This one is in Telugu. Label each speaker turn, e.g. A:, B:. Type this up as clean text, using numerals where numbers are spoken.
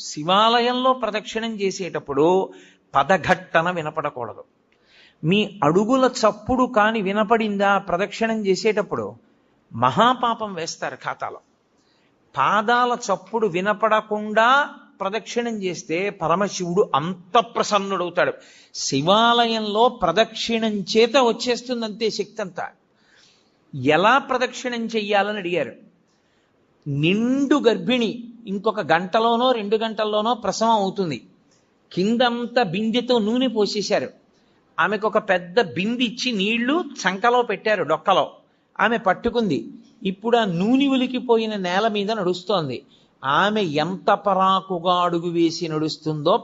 A: శివాలయంలో ప్రదక్షిణం చేసేటప్పుడు పదఘట్టన వినపడకూడదు. మీ అడుగుల చప్పుడు కాని వినపడిందా ప్రదక్షిణం చేసేటప్పుడు మహాపాపం వేస్తారు ఖాతాలో. పాదాల చప్పుడు వినపడకుండా ప్రదక్షిణం చేస్తే పరమశివుడు అంత ప్రసన్నుడవుతాడు. శివాలయంలో ప్రదక్షిణం చేత వచ్చేస్తుందంతే శక్తి అంతా. ఎలా ప్రదక్షిణం చెయ్యాలని అడిగారు. నిండు గర్భిణి ఇంకొక గంటలోనో 2 గంటల్లోనో ప్రసవం అవుతుంది. కిందంతా బిందెతో నూనె పోసేశారు. ఆమెకు ఒక పెద్ద బింది ఇచ్చి నీళ్లు చంకలో పెట్టారు, డొక్కలో. ఆమె పట్టుకుంది. ఇప్పుడు ఆ నూనె ఉలికిపోయిన నేల మీద నడుస్తోంది. ఆమె ఎంత పరాకుగా అడుగు వేసి నడుస్తుందో